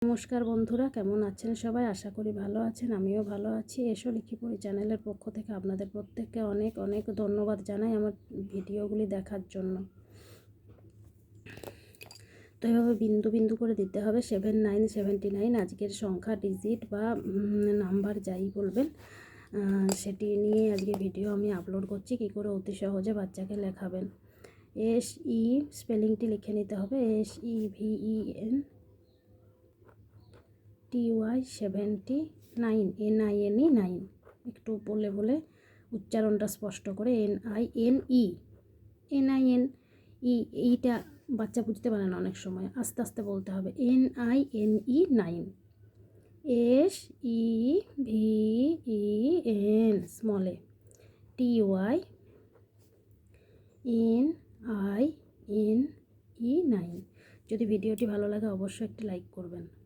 নমস্কার বন্ধুরা, কেমন আছেন সবাই? আশা করি ভালো আছেন, আমিও ভালো আছি। এসো লিখি পড়ি চ্যানেলের পক্ষ থেকে আপনাদের প্রত্যেককে অনেক অনেক ধন্যবাদ জানাই আমার ভিডিওগুলি দেখার জন্য। তো এভাবে বিন্দু বিন্দু করে দিতে হবে 7979 আজকের সংখ্যা, ডিজিট বা নাম্বার যাই বলবেন, সেটি নিয়ে আজকে ভিডিও আমি আপলোড করছি। কী করে অতি সহজে বাচ্চাকে লেখাবেন। SE স্পেলিংটি লিখে নিতে হবে, SEVEN TY79 NINE 9, একটু বলে বলে উচ্চারণটা স্পষ্ট করে NINE এইটা বাচ্চা বুঝতে পারে না, অনেক সময় আস্তে আস্তে বলতে হবে। NINE 9 SEVEN স্মলে TYNINE 9। যদি ভিডিওটি ভালো লাগে অবশ্যই একটি লাইক করবেন।